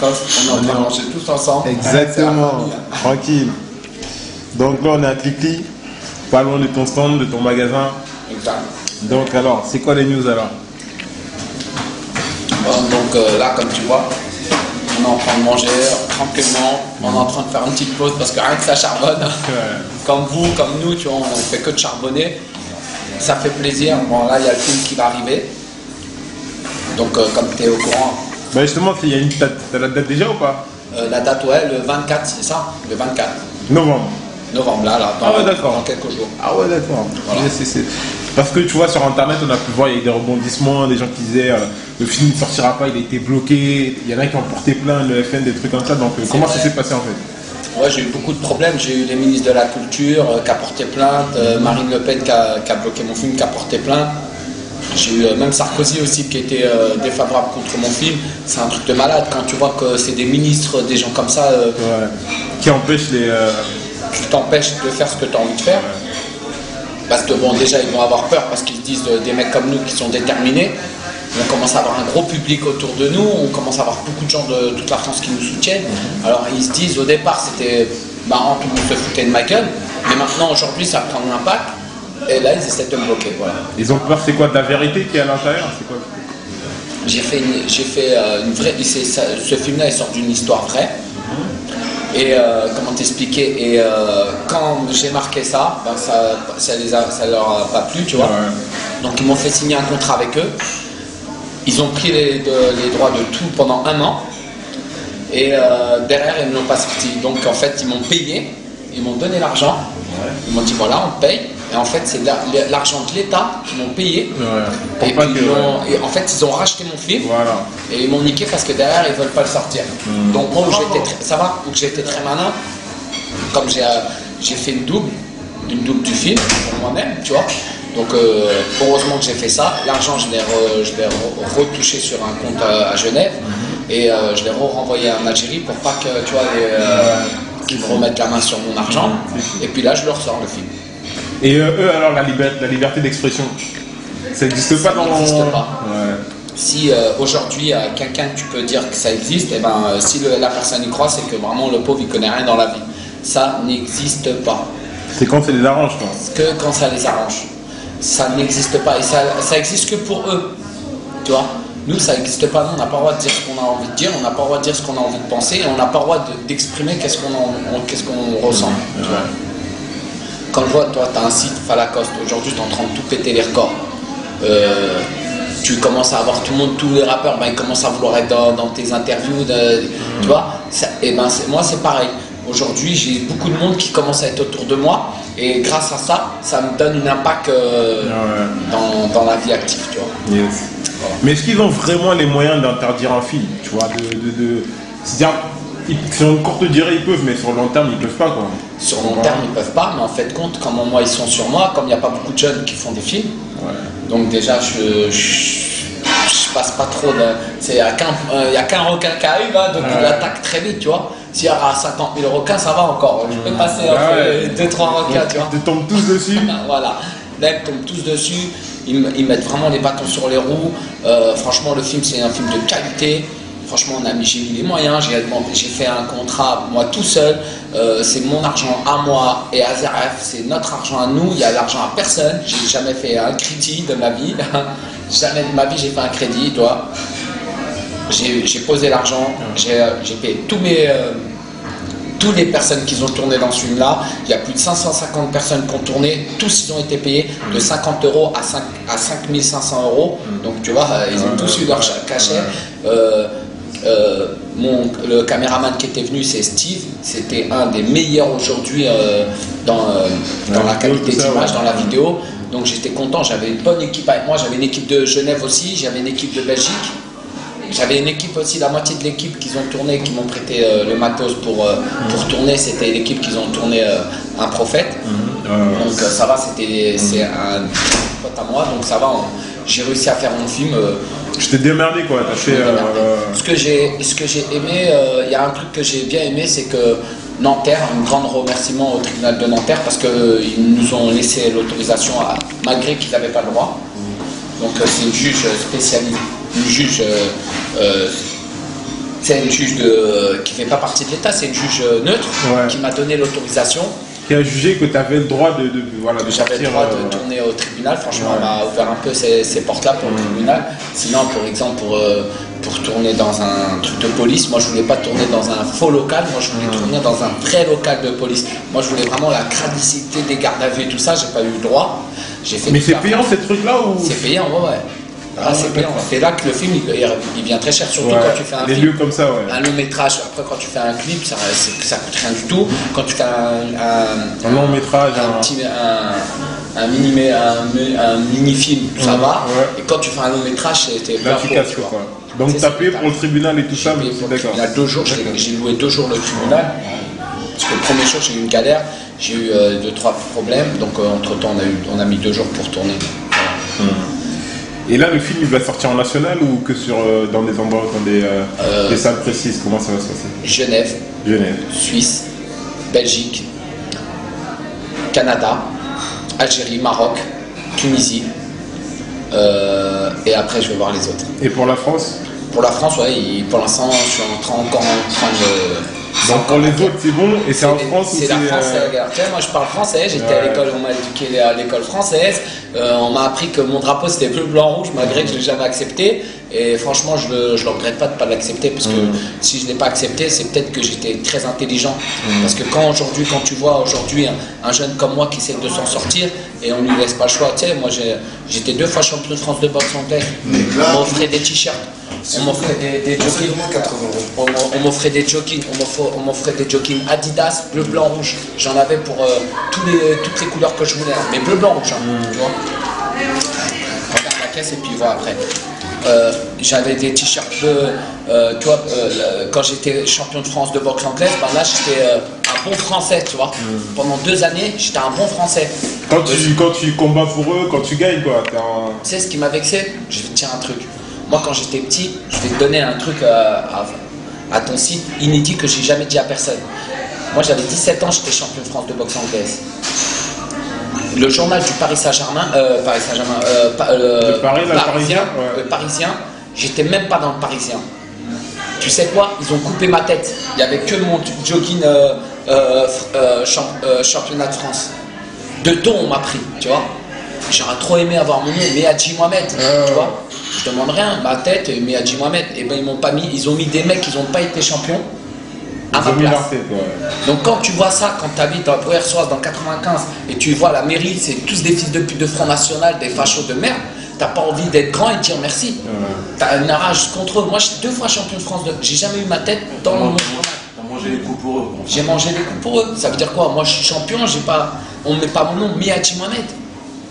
Lacoste, on est en train de manger tous ensemble. Exactement, tranquille. Donc là on est à Clichy, pas loin de ton stand, de ton magasin. Exact. Donc alors, c'est quoi les news alors? Donc là, comme tu vois, on est en train de manger tranquillement, on est en train de faire une petite pause parce que rien que ça charbonne. Comme vous, comme nous, tu vois, on ne fait que de charbonner. Ça fait plaisir. Bon, là, il y a le film qui va arriver. Donc, comme tu es au courant. Bah justement, il y a une date. T'as la date déjà ou pas? La date, ouais, le 24, c'est ça? Le 24 novembre. Novembre, là, dans quelques jours. Ah ouais, d'accord. Voilà. Parce que tu vois, sur internet, on a pu voir, il y a eu des rebondissements, des gens qui disaient le film ne sortira pas, il a été bloqué. Il y en a qui ont porté plainte, le FN, des trucs comme ça. Donc, comment ça s'est passé en fait? Ouais, j'ai eu beaucoup de problèmes. J'ai eu les ministres de la Culture qui a porté plainte, Marine Le Pen qui a bloqué mon film, qui a porté plainte. J'ai eu même Sarkozy aussi qui était défavorable contre mon film. C'est un truc de malade quand tu vois que c'est des ministres, des gens comme ça qui empêchent les. qui t'empêchent de faire ce que tu as envie de faire. Parce que bon, déjà ils vont avoir peur parce qu'ils se disent des mecs comme nous qui sont déterminés. On commence à avoir un gros public autour de nous, on commence à avoir beaucoup de gens de toute la France qui nous soutiennent. Alors ils se disent au départ c'était marrant, tout le monde se foutait de ma gueule, mais maintenant aujourd'hui ça prend un impact et là ils essaient de me bloquer. Voilà. Ils ont peur, c'est quoi, de la vérité qui est à l'intérieur? C'est quoi? J'ai fait une vraie. Ce film-là il sort d'une histoire vraie. Et comment t'expliquer? Et quand j'ai marqué ça, ben ça leur a pas plu, tu vois. Ouais. Donc ils m'ont fait signer un contrat avec eux. Ils ont pris les droits de tout pendant 1 an. Et derrière ils ne l'ont pas sorti. Donc en fait ils m'ont payé, ils m'ont donné l'argent. Ouais. Ils m'ont dit voilà on te paye. Et en fait c'est l'argent de l'État qui m'ont payé. Ouais. Et, et en fait ils ont racheté mon film. Voilà. Et ils m'ont niqué parce que derrière ils veulent pas le sortir. Donc moi où j'étais très malin, comme j'ai fait une double du film pour moi-même, tu vois. Donc heureusement que j'ai fait ça. L'argent je l'ai retouché sur un compte à Genève et je l'ai renvoyé en Algérie pour pas que tu vois qu'ils me remettent la main sur mon argent. Et puis là je leur sors le film. Et eux alors la liberté d'expression, ça n'existe pas dans le... Ça n'existe pas. Ouais. Si aujourd'hui quelqu'un tu peux dire que ça existe, et ben si la personne y croit, c'est que vraiment le pauvre il connaît rien dans la vie. Ça n'existe pas. C'est quand ça les arrange quoi. Que quand ça les arrange. Ça n'existe pas et ça existe que pour eux. Tu vois. Nous ça n'existe pas. Nous on n'a pas le droit de dire ce qu'on a envie de dire, on n'a pas le droit de dire ce qu'on a envie de penser, et on n'a pas le droit d'exprimer qu'est-ce qu'on ressent. Tu vois. Quand je vois, toi, tu as un site Falacoste, aujourd'hui, tu es en train de tout péter les records. Tu commences à avoir tout le monde, tous les rappeurs, ben, ils commencent à vouloir être dans tes interviews, tu vois. Et ben, moi, c'est pareil. Aujourd'hui, j'ai beaucoup de monde qui commence à être autour de moi, et grâce à ça, ça me donne un impact dans la vie active, tu vois. Yes. Voilà. Mais est-ce qu'ils ont vraiment les moyens d'interdire un film, tu vois, c'est-à-dire, sur une courte durée, ils peuvent, mais sur le long terme, ils peuvent pas, quoi. Sur le long terme, ils peuvent pas, mais en fait, compte, comment moi, ils sont sur moi, comme il n'y a pas beaucoup de jeunes qui font des films. Ouais. Donc déjà, je passe pas trop de... Il n'y a qu'un requin qui arrive, hein, donc il attaque très vite, tu vois. S'il y a 50 000 requins, ça va encore. Je peux passer entre 2-3 requins, tu vois. Ils tombent tous dessus. Voilà. Là, ils tombent tous dessus. Ils mettent vraiment les bâtons sur les roues. Franchement, le film, c'est un film de qualité. Franchement, j'ai mis les moyens, j'ai fait un contrat moi tout seul, c'est mon argent à moi et à ZRF, c'est notre argent à nous, il y a l'argent à personne, j'ai jamais fait un crédit de ma vie, jamais de ma vie j'ai fait un crédit, toi. J'ai posé l'argent, j'ai payé toutes les personnes qui ont tourné dans ce film-là, il y a plus de 550 personnes qui ont tourné, tous ils ont été payés de 50 € à 5 500 €, donc tu vois, ils ont tous eu leur cachet. Le caméraman qui était venu, c'est Steve, c'était un des meilleurs aujourd'hui dans la qualité d'image, dans la vidéo. Donc j'étais content, j'avais une bonne équipe avec moi, j'avais une équipe de Genève aussi, j'avais une équipe de Belgique, j'avais une équipe aussi, la moitié de l'équipe qu'ils ont tourné, qui m'ont prêté le matos pour tourner, c'était l'équipe qu'ils ont tourné Un Prophète. Donc ça va, c'est un pote à moi, donc ça va, j'ai réussi à faire mon film. Je t'ai démerdé quoi, t'as fait... Ce que j'ai aimé, il y a un truc que j'ai bien aimé, c'est que Nanterre, un grand remerciement au tribunal de Nanterre parce qu'ils nous ont laissé l'autorisation malgré qu'ils n'avaient pas le droit. Donc c'est une juge spécialisée, une juge C'est une juge qui fait pas partie de l'État, c'est une juge neutre qui m'a donné l'autorisation. Qui a jugé que tu avais le droit de J'avais le droit de tourner au tribunal. Franchement, elle m'a ouvert un peu ces portes-là pour le tribunal. Sinon, par exemple, pour tourner dans un truc de police, moi je voulais pas tourner dans un faux local, moi je voulais tourner dans un vrai local de police. Moi je voulais vraiment la cradicité des gardes à vue et tout ça, j'ai pas eu le droit. Mais c'est payant ces trucs-là ou... C'est payant, ouais. C'est payant. C'est là que le film il vient très cher, surtout quand tu fais un film. Lieux comme ça, un long métrage. Après, quand tu fais un clip, ça coûte rien du tout. Quand tu fais un long métrage, un mini film, ça va. Et quand tu fais un long métrage, c'était là tu casses quoi. Donc tu as payé pour le tribunal et tout ça, mais d'accord. Il y a 2 jours, j'ai loué 2 jours le tribunal. Parce que le premier jour, j'ai eu une galère, j'ai eu 2-3 problèmes. Donc entre temps, on a mis 2 jours pour tourner. Et là, le film, il va sortir en national ou que dans des endroits, dans des salles précises? Comment ça va se passer? Genève, Suisse, Belgique, Canada, Algérie, Maroc, Tunisie. Et après, je vais voir les autres. Et pour la France? Pour la France, ouais. Pour l'instant, je suis encore en train de... Donc pour les autres, c'est bon? Et c'est en France ou c'est la France, c'est la guerre. Moi, je parle français. J'étais à l'école, on m'a éduqué à l'école française. On m'a appris que mon drapeau, c'était bleu, blanc, rouge, malgré que je ne l'ai jamais accepté. Et franchement, je ne le regrette pas de ne pas l'accepter. Parce que si je ne l'ai pas accepté, c'est peut-être que j'étais très intelligent. Parce que quand tu vois aujourd'hui un jeune comme moi qui essaie de s'en sortir, et on ne lui laisse pas le choix. Tu sais, moi, j'étais 2 fois champion de France de boxe anglaise. On m'offrait des t-shirts. On m'offrait des joggings, on m'offrait des joggings Adidas, bleu, blanc, rouge. J'en avais pour toutes les couleurs que je voulais, mais bleu, blanc, rouge, tu vois. Regarde la caisse et puis voilà après. J'avais des t-shirts bleus, quand j'étais champion de France de boxe anglaise, là j'étais un bon français, tu vois. Pendant 2 années, j'étais un bon français. Quand tu combats pour eux, quand tu gagnes, quoi. Tu sais ce qui m'a vexé? Je vais te dire un truc. Moi, quand j'étais petit, je vais te donner un truc à ton site inédit que j'ai jamais dit à personne. Moi, j'avais 17 ans, j'étais champion de France de boxe anglaise. Le journal du Paris Saint-Germain, le Parisien, j'étais même pas dans le Parisien. Tu sais quoi? Ils ont coupé ma tête. Il n'y avait que mon jogging championnat de France. De dos, on m'a pris, tu vois. J'aurais trop aimé avoir mon nom, Mehadji Mohamed, tu vois. Je demande rien, ma tête, Mehadji Mohamed. Et ben ils m'ont pas mis, ils ont mis des mecs qui n'ont pas été champions à ma place. Donc quand tu vois ça, quand tu habites à Poersoise dans 95 et tu vois la mairie, c'est tous des fils de pute de Front National, des fachos de merde, t'as pas envie d'être grand et de dire merci. T'as une rage contre eux. Moi, je suis 2 fois champion de France. J'ai jamais eu ma tête dans le monde. T'as mangé les coups pour eux. J'ai mangé les coups pour eux. Ça veut dire quoi? Moi, je suis champion, on ne met pas mon nom, Mehadji Mohamed.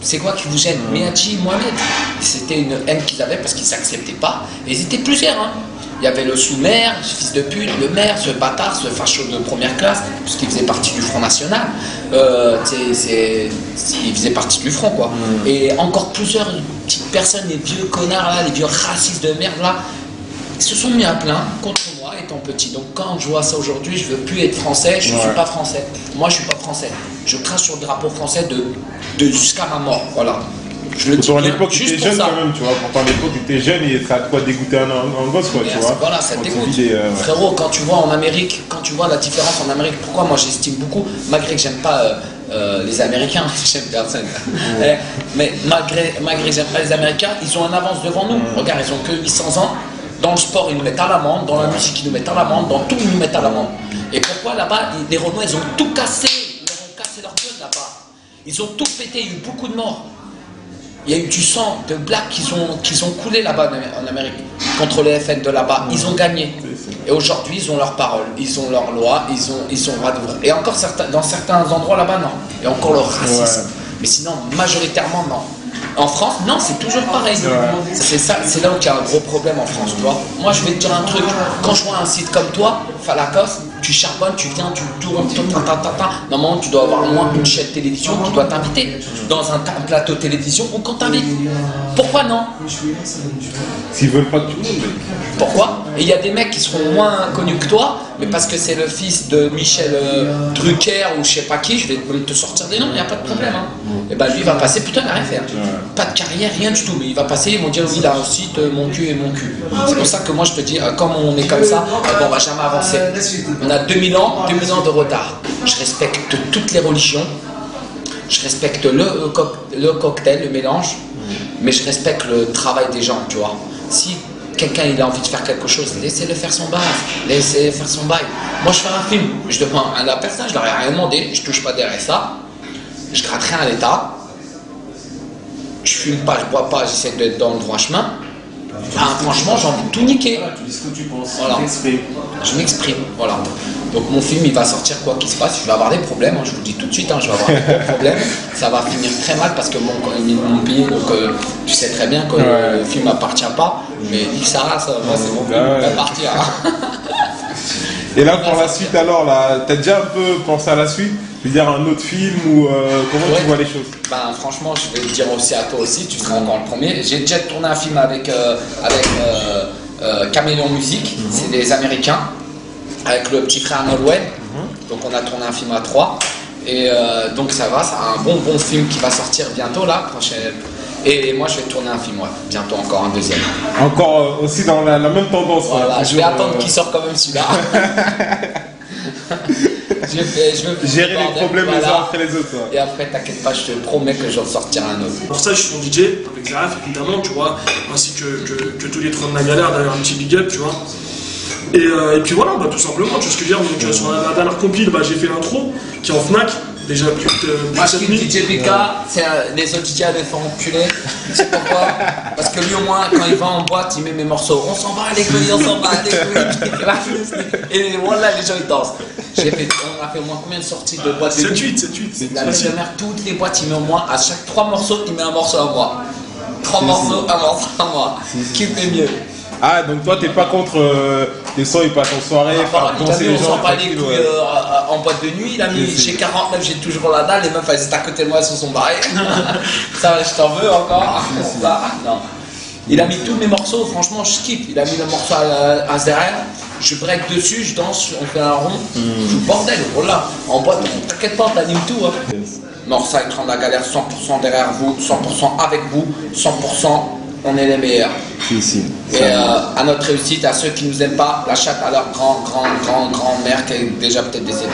C'est quoi qui vous gêne? Mehadji Mohamed. C'était une haine qu'ils avaient parce qu'ils ne s'acceptaient pas. Et ils étaient plusieurs. Il y avait le sous-maire, ce fils de pute, le maire, ce bâtard, ce facho de première classe, puisqu'il faisait partie du Front National. Il faisait partie du Front, quoi. Et encore plusieurs petites personnes, les vieux connards là, les vieux racistes de merde là, ils se sont mis à plein contre moi étant petit. Donc quand je vois ça aujourd'hui, je veux plus être français, je ne suis pas français. Moi, je suis pas français. Je crache sur le drapeau français jusqu'à ma mort. Voilà. Je le dis à l'époque, tu étais jeune quand même, tu vois. Pourtant, à l'époque, tu étais jeune et ça a de quoi dégoûter un gosse, quoi, tu vois. Voilà, ça dégoûte. Frérot, quand tu vois en Amérique, quand tu vois la différence en Amérique, pourquoi moi j'estime beaucoup, malgré que j'aime pas les Américains, j'aime personne. Mais malgré que j'aime pas les Américains, ils ont un avance devant nous. Regarde, ils ont que 800 ans. Dans le sport, ils nous mettent à l'amende. Dans la musique, ils nous mettent à l'amende. Dans tout, ils nous mettent à l'amende. Et pourquoi là-bas, les Renois, ils ont tout cassé. Ils ont cassé leur gueule là-bas. Ils ont tout pété. Il y a eu beaucoup de morts. Il y a eu du sang de blacks qui ont coulé là-bas en Amérique contre les FN de là-bas. Ils ont gagné. Et aujourd'hui, ils ont leurs paroles, ils ont leurs lois, ils ont droit d'ouvrir. Et encore dans certains endroits là-bas, non. Et encore le racisme. Mais sinon, majoritairement, non. En France, non, c'est toujours pareil. C'est là où il y a un gros problème en France, tu vois. Moi, je vais te dire un truc. Quand je vois un site comme toi, Falakos, tu charbonnes, tu viens, tu tournes, normalement tu dois avoir au moins une chaîne de télévision qui doit t'inviter dans un plateau de télévision ou qu'on t'invite. Pourquoi non? S'ils veulent pas que tu montes, mec. Pourquoi? Et il y a des mecs qui seront moins connus que toi, mais parce que c'est le fils de Michel Drucker ou je sais pas qui, je vais te sortir des noms, il n'y a pas de problème. Hein. Et ben lui il va passer, putain, il n'a rien fait. Pas de carrière, rien du tout, mais il va passer, ils vont dire oui, il a un site, mon cul et mon cul. C'est pour ça que moi je te dis, comme on est comme ça, bon, on va jamais avancer. On a 2000 ans de retard. Je respecte toutes les religions, je respecte le cocktail, le mélange, mais je respecte le travail des gens, tu vois. Si quelqu'un il a envie de faire quelque chose, laissez-le faire son bail, laissez-le faire son bail. Moi je fais un film, je demande à la personne, je leur ai rien demandé, je touche pas des RSA, je gratte rien à l'État, je fume pas, je bois pas, j'essaie d'être dans le droit chemin. Ah, franchement j'ai envie de tout niquer. Tu dis ce que tu penses, voilà. Je m'exprime, voilà. Donc mon film il va sortir quoi qu'il se passe, je vais avoir des problèmes, hein, je vous le dis tout de suite, hein, je vais avoir des gros problèmes, ça va finir très mal parce que ils m'ont payé, donc tu sais très bien que le film m'appartient pas, mais dit ça, moi c'est mon film, il va partir. Hein. Et là pour la suite alors, là, t'as déjà un peu pensé à la suite? Je veux dire un autre film ou comment tu vois les choses? Ben franchement je vais le dire aussi à toi aussi, tu seras encore le premier. J'ai déjà tourné un film avec Caméléon Musique, c'est des Américains, avec le petit frère Nolwenn. Donc on a tourné un film à 3. Et donc ça va, c'est un bon film qui va sortir bientôt là, prochaine. Et moi je vais tourner un film, bientôt encore un deuxième. Encore aussi dans la même tendance. Voilà, je vais attendre qu'il sorte quand même celui-là. je veux gérer les problèmes les uns après les autres. Et après t'inquiète pas, je te promets que j'en sortirai un autre. Pour ça je suis mon DJ, avec Zaref évidemment, tu vois, ainsi que tous les trolls de la galère, d'ailleurs un petit big up, tu vois. Et puis voilà, tout simplement, tu vois ce que je veux dire. Donc sur la dernière compile, j'ai fait l'intro qui est en Fnac, déjà plus de 7 minutes. DJ BK, les autres DJ allaient faire enculer. Tu sais pourquoi? Parce que lui au moins quand il va en boîte, il met mes morceaux. On s'en bat les couilles, on s'en bat les couilles. Et voilà, les gens ils dansent. On a fait au moins combien de sorties de boîtes? 7-8. La mère, toutes les boîtes, il met au moins, à chaque 3 morceaux, il met un morceau à moi. 3 morceaux, un morceau à moi. Qui fait mieux? Ah, donc toi, t'es pas contre les sons, ils passent en soirée, faire danser les gens. On s'en bat les couilles en boîte de nuit. Il a mis chez 49, j'ai toujours la dalle. Les meufs, elles étaient à côté de moi, elles se sont barrées. Ça, je t'en veux encore. Non. Il a mis tous mes morceaux, franchement, je kiffe. Il a mis le morceau à Zeren. Je break dessus, je danse, on fait un rond. Je bordel, voilà. En boîte, t'inquiète pas, t'animes tout. Hein. Northside, Train de la galère, 100% derrière vous, 100% avec vous, 100%. On est les meilleurs. Et à notre réussite, à ceux qui nous aiment pas, la chatte à leur grand-mère qui est déjà peut-être décédée.